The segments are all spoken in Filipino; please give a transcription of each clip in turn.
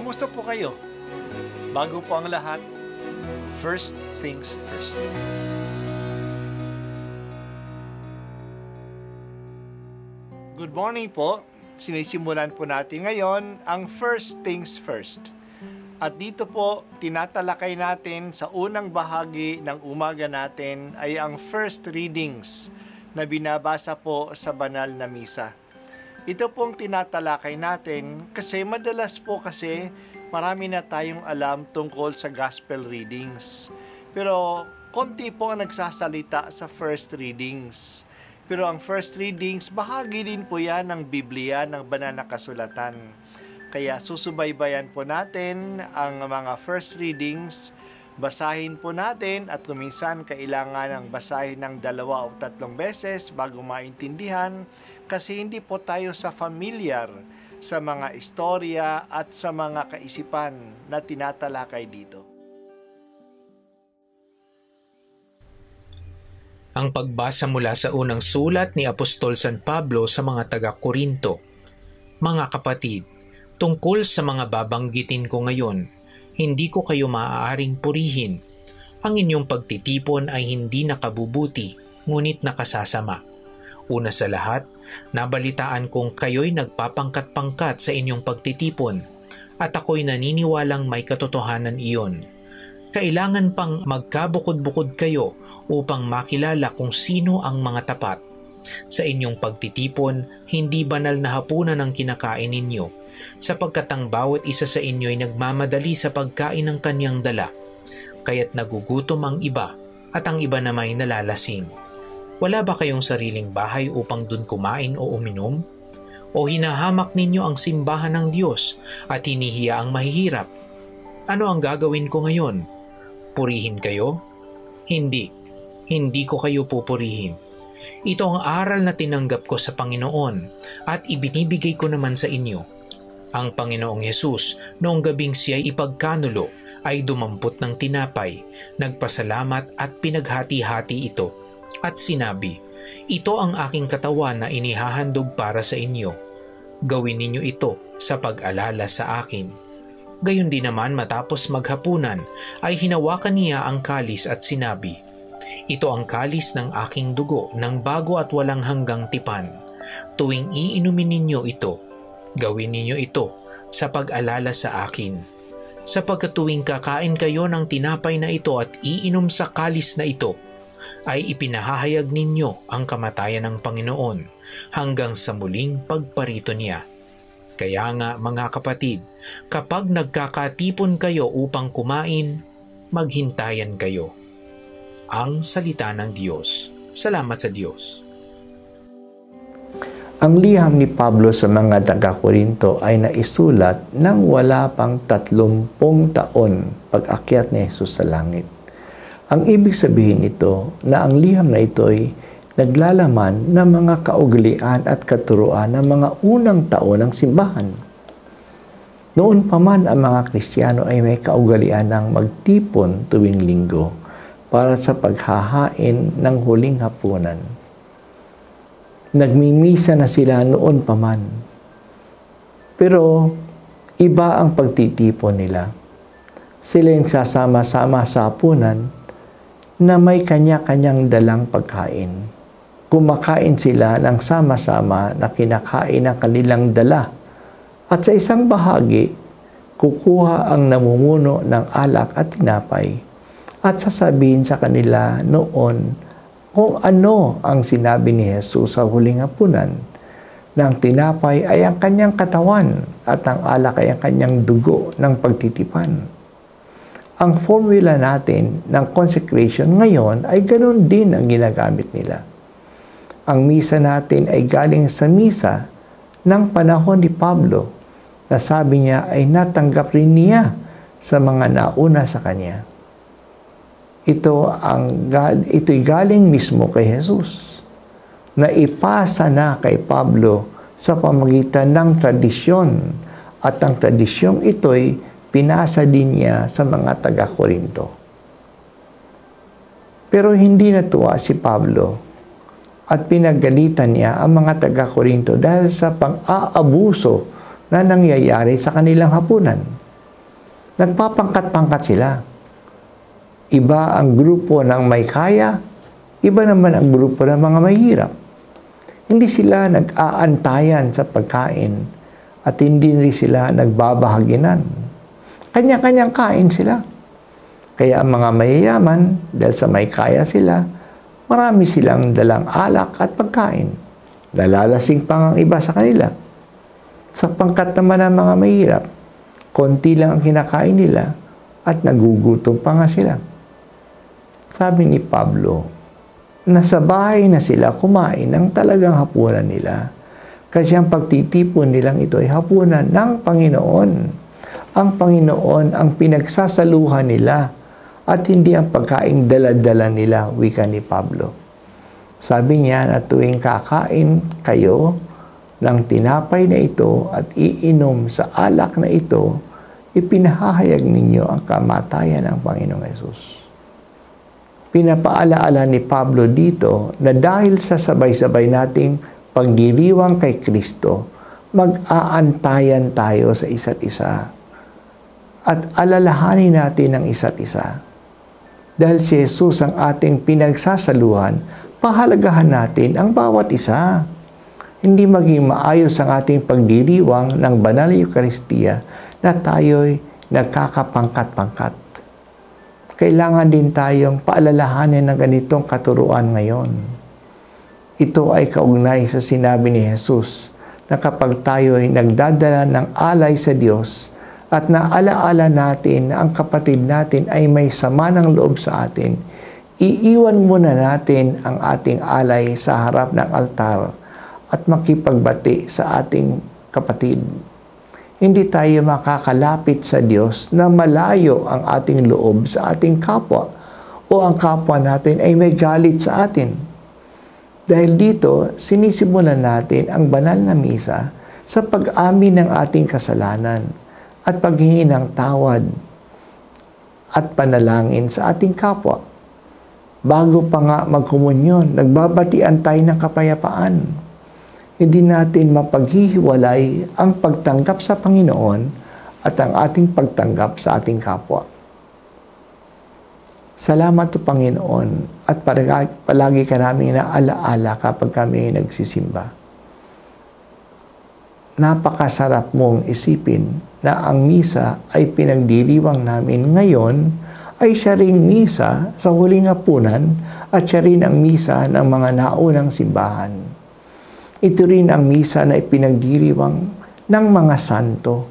Kumusta po kayo? Bago po ang lahat, first things first. Good morning po. Sinisimulan po natin ngayon ang first things first. At dito po, tinatalakay natin sa unang bahagi ng umaga natin ay ang first readings na binabasa po sa banal na misa. Ito pong tinatalakay natin kasi madalas po marami na tayong alam tungkol sa gospel readings. Pero konti po ang nagsasalita sa first readings. Pero ang first readings, bahagi din po yan ng Biblia, ng banal na kasulatan. Kaya susubaybayan po natin ang mga first readings, basahin po natin at kuminsan kailangan ng basahin ng 2 o 3 beses bago maintindihan kasi hindi po tayo familiar sa mga istorya at sa mga kaisipan na tinatalakay dito. Ang pagbasa mula sa unang sulat ni Apostol San Pablo sa mga taga-Korinto. Mga kapatid, tungkol sa mga babanggitin ko ngayon, hindi ko kayo maaaring purihin. Ang inyong pagtitipon ay hindi nakabubuti, ngunit nakasasama. Una sa lahat, nabalitaan kong kayo'y nagpapangkat-pangkat sa inyong pagtitipon, at ako'y naniniwalang may katotohanan iyon. Kailangan pang magkabukod-bukod kayo upang makilala kung sino ang mga tapat. Sa inyong pagtitipon, hindi banal na hapunan ang kinakain ninyo, sapagkat ang bawat isa sa inyo'y nagmamadali sa pagkain ng kanyang dala, kaya't nagugutom ang iba at ang iba namay nalalasing. Wala ba kayong sariling bahay upang dun kumain o uminom? O hinahamak ninyo ang simbahan ng Diyos at hinihiya ang mahihirap? Ano ang gagawin ko ngayon? Purihin kayo? Hindi ko kayo pupurihin. Ito ang aral na tinanggap ko sa Panginoon at ibinibigay ko naman sa inyo. Ang Panginoong Hesus, noong gabing siya'y ipagkanulo, ay dumampot ng tinapay, nagpasalamat at pinaghati-hati ito, at sinabi, "Ito ang aking katawan na inihahandog para sa inyo. Gawin ninyo ito sa pag-alala sa akin." Gayon din naman matapos maghapunan, ay hinawakan niya ang kalis at sinabi, "Ito ang kalis ng aking dugo ng bago at walang hanggang tipan. Tuwing iinumin ninyo ito, gawin ninyo ito sa pag-alala sa akin. Sapagkat tuwing kakain kayo ng tinapay na ito at iinom sa kalis na ito, ay ipinahahayag ninyo ang kamatayan ng Panginoon hanggang sa muling pagparito niya. Kaya nga mga kapatid, kapag nagkakatipon kayo upang kumain, maghintayan kayo." Ang salita ng Diyos. Salamat sa Diyos. Ang liham ni Pablo sa mga taga-Korinto ay naisulat nang wala pang 30 taon pag-akyat ni Jesus sa langit. Ang ibig sabihin nito na ang liham na ito ay naglalaman ng mga kaugalian at katuruan ng mga unang taon ng simbahan. Noon pa man ang mga Kristiyano ay may kaugalian ng magtipon tuwing linggo para sa paghahain ng huling hapunan. Nagmimisa na sila noon pa man. Pero iba ang pagtitipon nila. Sila yung sasama-sama sa hapunan na may kanya-kanyang dalang pagkain. Kumakain sila ng sama-sama na kinakain ng kanilang dala. At sa isang bahagi, kukuha ang namumuno ng alak at tinapay at sasabihin sa kanila noon kung ano ang sinabi ni Jesus sa huling hapunan, na ang tinapay ay ang kanyang katawan at ang alak ay ang kanyang dugo ng pagtitipan. Ang formula natin ng consecration ngayon ay ganoon din ang ginagamit nila. Ang misa natin ay galing sa misa ng panahon ni Pablo na sabi niya ay natanggap rin niya sa mga nauna sa kanya. Ito'y galing mismo kay Jesus na ipasa na kay Pablo sa pamagitan ng tradisyon at ang tradisyong ito'y pinasa din niya sa mga taga-Korinto. Pero hindi natuwa si Pablo at pinagalitan niya ang mga taga-Korinto dahil sa pang-aabuso na nangyayari sa kanilang hapunan. Nagpapangkat-pangkat sila. Iba ang grupo ng may kaya, iba naman ang grupo ng mga mahirap. Hindi sila nag-aantayan sa pagkain at hindi rin sila nagbabahaginan. Kanya-kanyang kain sila. Kaya ang mga mayayaman, dahil sa may kaya sila, marami silang dalang alak at pagkain. Nalalasing pa ang iba sa kanila. Sa pangkat naman ng mga mahirap, konti lang ang kinakain nila at nagugutom pa nga sila. Sabi ni Pablo, nasa bahay na sila kumain ng talagang hapunan nila. Kasi ang pagtitipon nilang ito ay hapunan ng Panginoon. Ang Panginoon ang pinagsasaluhan nila at hindi ang pagkain dala-dala nila, wika ni Pablo. Sabi niya na tuwing kakain kayo ng tinapay na ito at iinom sa alak na ito, ipinahahayag ninyo ang kamatayan ng Panginoong Hesus. Pinapaalaala ni Pablo dito na dahil sa sabay-sabay nating pagdiriwang kay Kristo, mag-aantayan tayo sa isa't isa at alalahanin natin ang isa't isa. Dahil si Jesus ang ating pinagsasaluhan, pahalagahan natin ang bawat isa. Hindi maging maayos ang ating pagdiriwang ng banal na Eucharistia na tayo'y nagkakapangkat-pangkat. Kailangan din tayong paalalahanin ng ganitong katuruan ngayon. Ito ay kaugnay sa sinabi ni Jesus na kapag tayo'y nagdadala ng alay sa Diyos at naalaala natin na ang kapatid natin ay may sama ng loob sa atin, iiwan muna natin ang ating alay sa harap ng altar at makipagbati sa ating kapatid. Hindi tayo makakalapit sa Diyos na malayo ang ating loob sa ating kapwa o ang kapwa natin ay may galit sa atin. Dahil dito, sinisimulan natin ang banal na misa sa pag-amin ng ating kasalanan at paghingi ng tawad at panalangin sa ating kapwa. Bago pa nga magkomunyon, nagbabatian tayo ng kapayapaan. Hindi natin mapaghihiwalay ang pagtanggap sa Panginoon at ang ating pagtanggap sa ating kapwa. Salamat po Panginoon at palagi ka namin naalaala kapag kami nagsisimba. Napakasarap mong isipin na ang misa ay pinagdiriwang namin ngayon ay siya ring misa sa huling hapunan at siya rin ang misa ng mga naunang simbahan. Ito rin ang misa na ipinagdiriwang ng mga santo.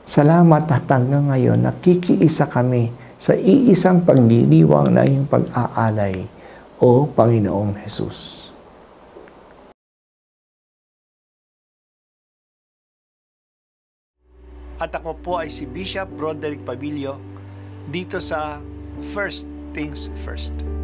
Salamat at hanggang ngayon nakikiisa kami sa iisang pagdiriwang na iyong pag-aalay, O Panginoong Hesus. At ako po ay si Bishop Broderick Pabilio dito sa First Things First.